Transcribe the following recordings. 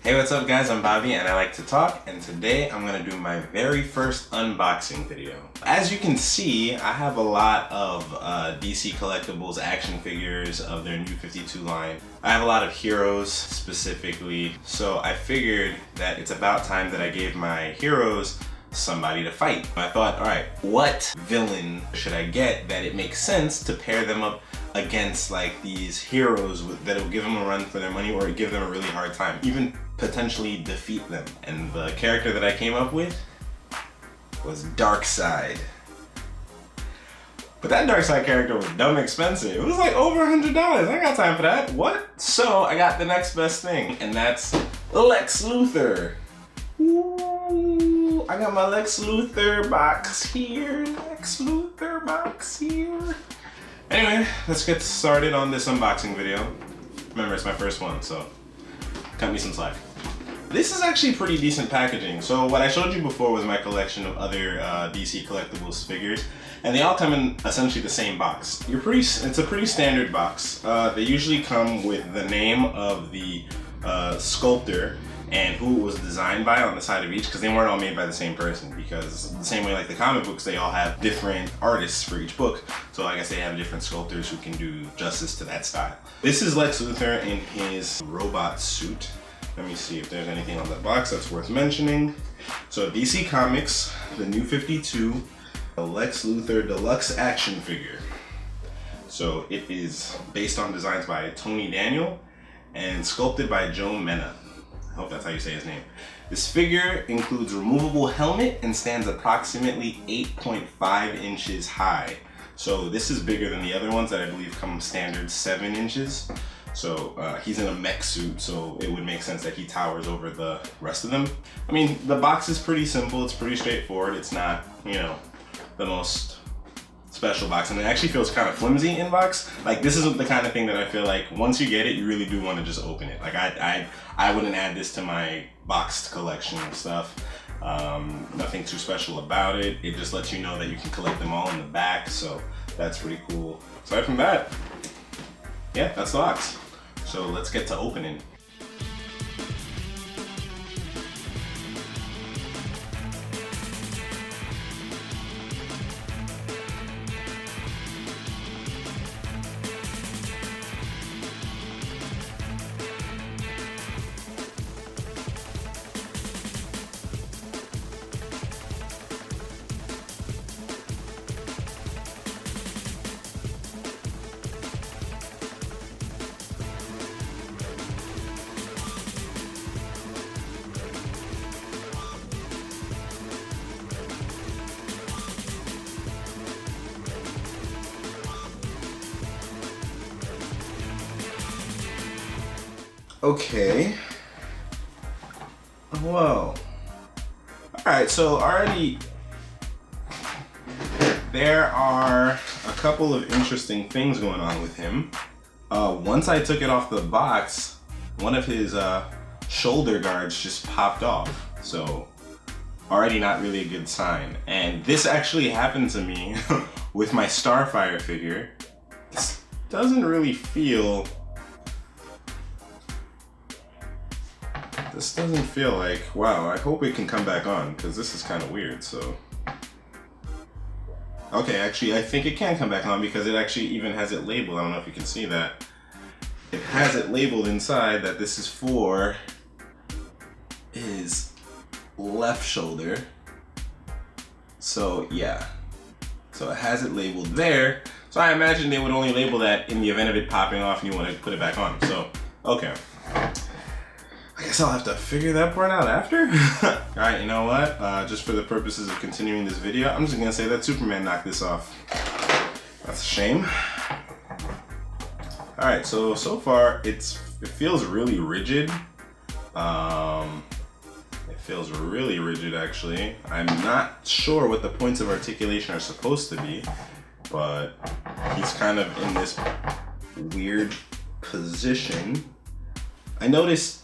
Hey, what's up guys? I'm Bobby and I like to talk, and today I'm gonna do my very first unboxing video. As you can see, I have a lot of DC Collectibles action figures of their new 52 line. I have a lot of heroes specifically, so I figured that it's about time that I gave my heroes somebody to fight. I thought, alright, what villain should I get that it makes sense to pair them up against like these heroes that'll give them a run for their money or give them a really hard time, even potentially defeat them. And the character that I came up with was Darkseid. But that Darkseid character was dumb expensive. It was like over $100. I got time for that. What? So I got the next best thing, and that's Lex Luthor. Ooh, I got my Lex Luthor box here. Lex Luthor box here. Anyway, let's get started on this unboxing video. Remember, it's my first one, so cut me some slack. This is actually pretty decent packaging. So what I showed you before was my collection of other DC Collectibles figures, and they all come in essentially the same box. It's a pretty standard box. They usually come with the name of the sculptor and who it was designed by on the side of each, because they weren't all made by the same person, because the same way like the comic books, they all have different artists for each book. So I guess they have different sculptors who can do justice to that style. This is Lex Luthor in his robot suit. Let me see if there's anything on that box that's worth mentioning. So DC Comics, the new 52, the Lex Luthor Deluxe action figure. So it is based on designs by Tony Daniel and sculpted by Joe Mena. I hope that's how you say his name. This figure includes removable helmet and stands approximately 8.5 inches high. So this is bigger than the other ones that I believe come standard 7 inches. So he's in a mech suit, so it would make sense that he towers over the rest of them. I mean, the box is pretty simple, it's pretty straightforward. It's not, you know, the most special box, and it actually feels kind of flimsy in box. Like, this isn't the kind of thing that I feel like once you get it, you really do want to just open it. Like, I wouldn't add this to my boxed collection of stuff. Nothing too special about it. It just lets you know that you can collect them all in the back, so that's pretty cool. Aside from that, yeah, that's the box. So let's get to opening. Okay. Whoa. Alright, so already there are a couple of interesting things going on with him. Once I took it off the box, one of his shoulder guards just popped off. So already not really a good sign. And this actually happened to me with my Starfire figure. This doesn't really feel like, wow, I hope it can come back on, because this is kind of weird. So okay, actually I think it can come back on, because it actually even has it labeled. I don't know if you can see that. It has it labeled inside that this is for his left shoulder. So yeah, so it has it labeled there. So I imagine they would only label that in the event of it popping off and you want to put it back on. So okay, I guess I'll have to figure that part out after. Alright, you know what? Just for the purposes of continuing this video, I'm just gonna say that Superman knocked this off. That's a shame. Alright, so far it feels really rigid. It feels really rigid actually. I'm not sure what the points of articulation are supposed to be, but he's kind of in this weird position. I noticed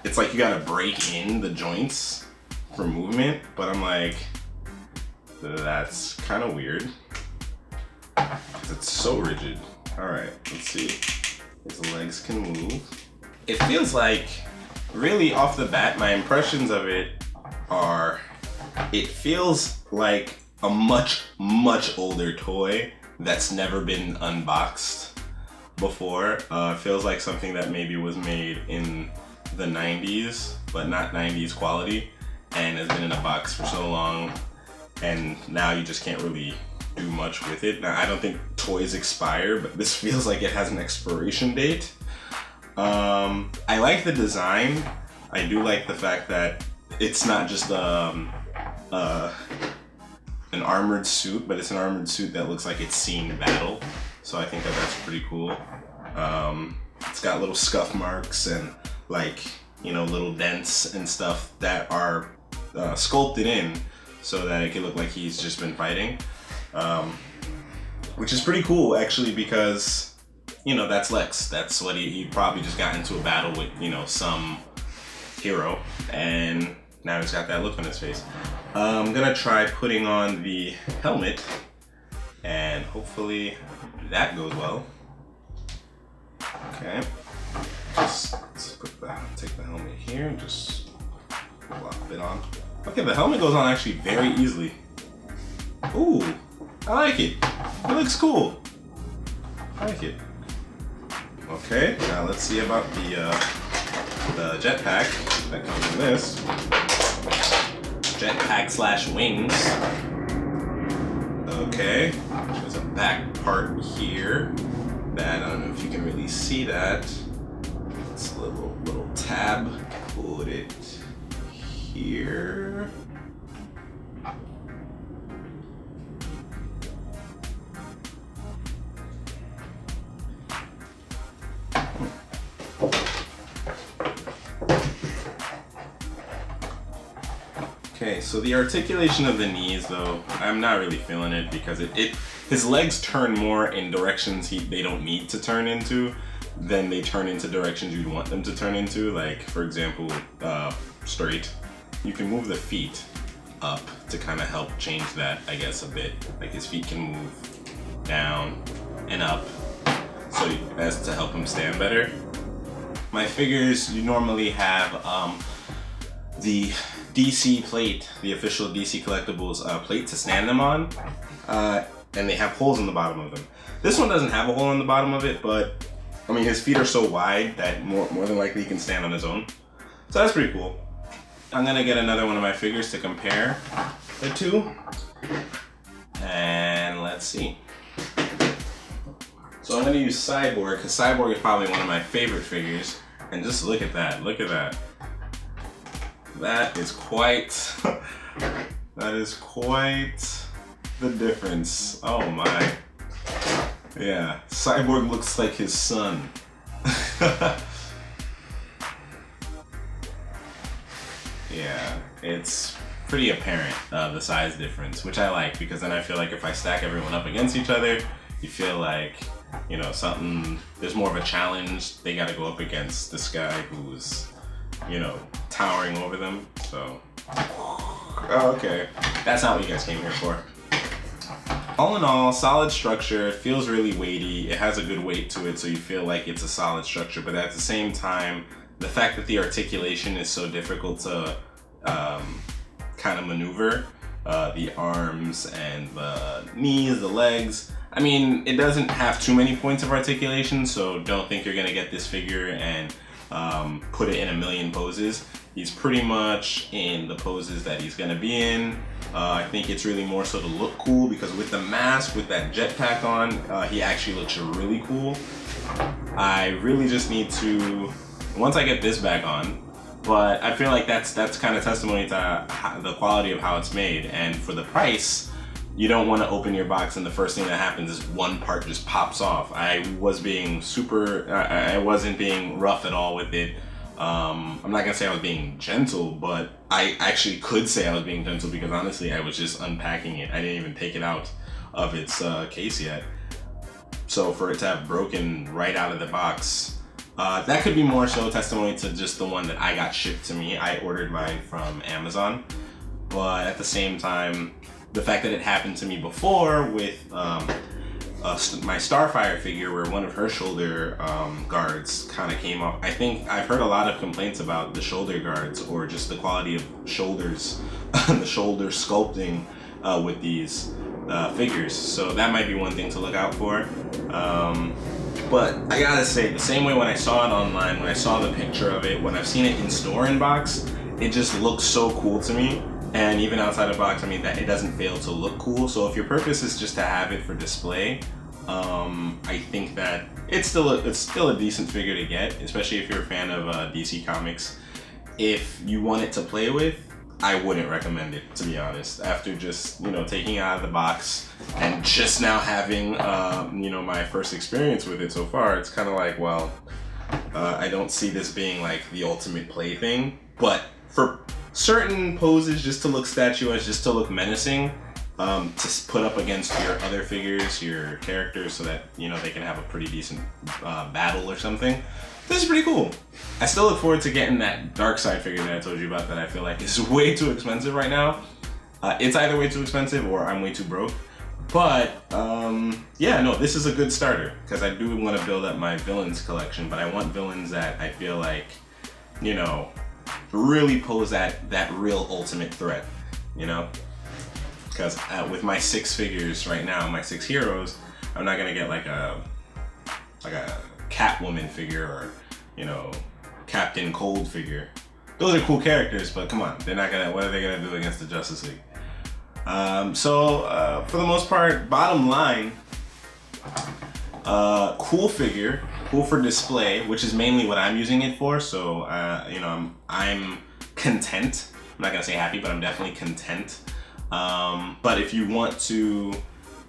it's like you gotta break in the joints for movement, but I'm like, that's kind of weird. It's so rigid. All right, let's see. His legs can move. It feels like really off the bat, my impressions of it are, it feels like a much older toy that's never been unboxed before. Feels like something that maybe was made in the 90s, but not 90s quality, and has been in a box for so long, and now you just can't really do much with it. Now, I don't think toys expire, but this feels like it has an expiration date. I like the design. I do like the fact that it's not just an armored suit, but it's an armored suit that looks like it's seen battle. So I think that that's pretty cool. It's got little scuff marks and like, you know, little dents and stuff that are sculpted in so that it can look like he's just been fighting. Which is pretty cool actually, because, you know, that's Lex. That's what he probably just got into a battle with, you know, some hero, and now he's got that look on his face. I'm gonna try putting on the helmet, and hopefully that goes well. Okay, let's take the helmet here and just plop it on. Okay, the helmet goes on actually very easily. Ooh, I like it. It looks cool. I like it. Okay, now let's see about the jetpack that comes in this. Jetpack slash wings. Okay, there's a back part here that, I don't know if you can really see that. It's a little tab. Put it here. Okay, so the articulation of the knees, though, I'm not really feeling it, because his legs turn more in directions they don't need to turn into than they turn into directions you'd want them to turn into. Like, for example, straight. You can move the feet up to kind of help change that, I guess, a bit. Like, his feet can move down and up, so as to help him stand better. My figures, you normally have the DC plate, the official DC Collectibles plate to stand them on, and they have holes in the bottom of them. This one doesn't have a hole in the bottom of it, but I mean, his feet are so wide that more than likely he can stand on his own. So that's pretty cool. I'm gonna get another one of my figures to compare the two, and let's see. So I'm gonna use Cyborg, because Cyborg is probably one of my favorite figures, and just look at that, look at that. That is quite, that is quite the difference. Oh my. Yeah, Cyborg looks like his son. Yeah, it's pretty apparent, the size difference, which I like, because then I feel like if I stack everyone up against each other, you feel like, you know, there's more of a challenge. They gotta go up against this guy who's, you know, towering over them. So, okay, that's not what you guys came here for. All in all, solid structure. It feels really weighty. It has a good weight to it, so you feel like it's a solid structure. But at the same time, the fact that the articulation is so difficult to kind of maneuver, the arms and the knees, the legs. I mean, it doesn't have too many points of articulation, so don't think you're gonna get this figure and put it in a million poses. He's pretty much in the poses that he's gonna be in. I think it's really more so to look cool, because with the mask, with that jetpack on, he actually looks really cool. I really just need to, once I get this back on, but I feel like that's kind of testimony to the quality of how it's made, and for the price, you don't want to open your box and the first thing that happens is one part just pops off. I was being I wasn't being rough at all with it. I'm not gonna say I was being gentle, but I actually could say I was being gentle, because honestly, I was just unpacking it. I didn't even take it out of its case yet. So for it to have broken right out of the box, that could be more so testimony to just the one that I got shipped to me. I ordered mine from Amazon, but at the same time, the fact that it happened to me before with my Starfire figure where one of her shoulder guards kind of came off. I think I've heard a lot of complaints about the shoulder guards or just the quality of shoulders, the shoulder sculpting with these figures. So that might be one thing to look out for. But I gotta say, the same way when I saw it online, when I saw the picture of it, when I've seen it in store in box, it just looks so cool to me. And even outside of box, I mean, that it doesn't fail to look cool. So if your purpose is just to have it for display, I think that it's still a decent figure to get, especially if you're a fan of DC Comics. If you want it to play with, I wouldn't recommend it, to be honest. After just, you know, taking it out of the box and just now having, you know, my first experience with it so far, it's kind of like, well, I don't see this being like the ultimate plaything. But for certain poses, just to look statuesque, just to look menacing, to put up against your other figures, your characters, so that, you know, they can have a pretty decent battle or something. This is pretty cool. I still look forward to getting that Darkseid figure that I told you about that I feel like is way too expensive right now. It's either way too expensive or I'm way too broke. But yeah, no, this is a good starter because I do want to build up my villains collection, but I want villains that I feel like, you know, really pose that real ultimate threat, you know? Because with my 6 figures right now, my 6 heroes, I'm not gonna get like a Catwoman figure or, you know, Captain Cold figure. Those are cool characters, but come on, they're not gonna. What are they gonna do against the Justice League? So for the most part, bottom line, cool figure, cool for display, which is mainly what I'm using it for. So you know, I'm content. I'm not gonna say happy, but I'm definitely content. But if you want to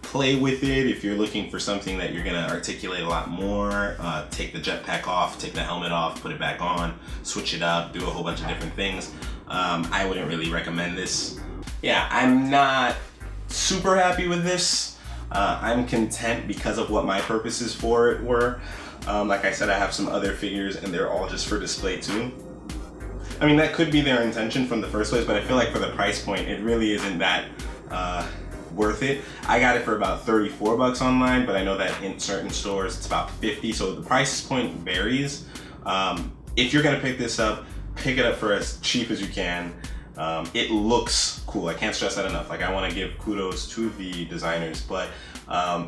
play with it, if you're looking for something that you're gonna articulate a lot more, take the jetpack off, take the helmet off, put it back on, switch it up, do a whole bunch of different things, I wouldn't really recommend this. Yeah, I'm not super happy with this. I'm content because of what my purposes for it were. Like I said, I have some other figures and they're all just for display too. I mean, that could be their intention from the first place, but I feel like for the price point, it really isn't that worth it. I got it for about 34 bucks online, but I know that in certain stores it's about 50, so the price point varies. If you're gonna pick this up, pick it up for as cheap as you can. It looks cool. I can't stress that enough. Like, I want to give kudos to the designers, but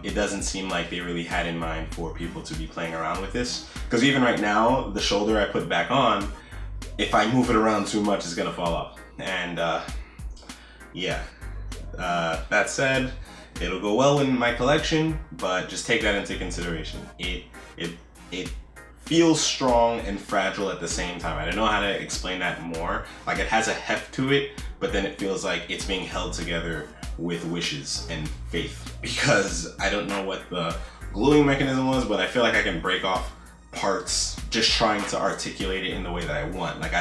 it doesn't seem like they really had in mind for people to be playing around with this. Because even right now, the shoulder I put back on, if I move it around too much, it's gonna fall off. And yeah. That said, it'll go well in my collection, but just take that into consideration. It feels strong and fragile at the same time. I don't know how to explain that more. Like, it has a heft to it, but then it feels like it's being held together with wishes and faith. Because I don't know what the gluing mechanism was, but I feel like I can break off parts just trying to articulate it in the way that I want. Like,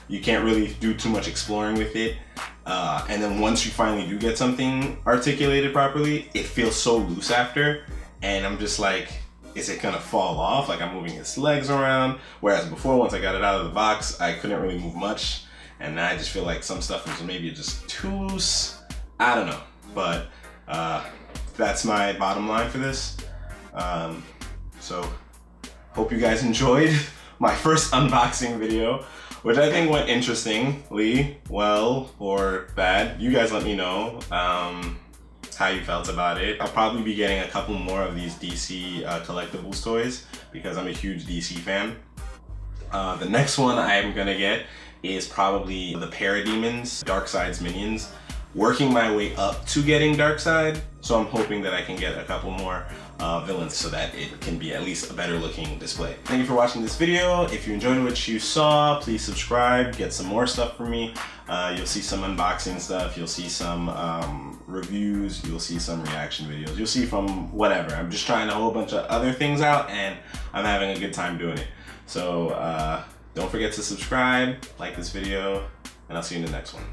you can't really do too much exploring with it. And then once you finally do get something articulated properly, it feels so loose after. And I'm just like, is it gonna fall off? Like, I'm moving its legs around. Whereas before, once I got it out of the box, I couldn't really move much. And now I just feel like some stuff was maybe just too, I don't know. But that's my bottom line for this. So hope you guys enjoyed my first unboxing video, which I think went interestingly well or bad. You guys let me know how you felt about it. I'll probably be getting a couple more of these DC Collectibles toys because I'm a huge DC fan. The next one I'm gonna get is probably the Parademons, Darkseid's minions. Working my way up to getting Darkseid, so I'm hoping that I can get a couple more villains so that it can be at least a better looking display. Thank you for watching this video. If you enjoyed what you saw, please subscribe, get some more stuff from me. You'll see some unboxing stuff, you'll see some reviews, you'll see some reaction videos, you'll see from whatever. I'm just trying a whole bunch of other things out and I'm having a good time doing it. So don't forget to subscribe, like this video, and I'll see you in the next one.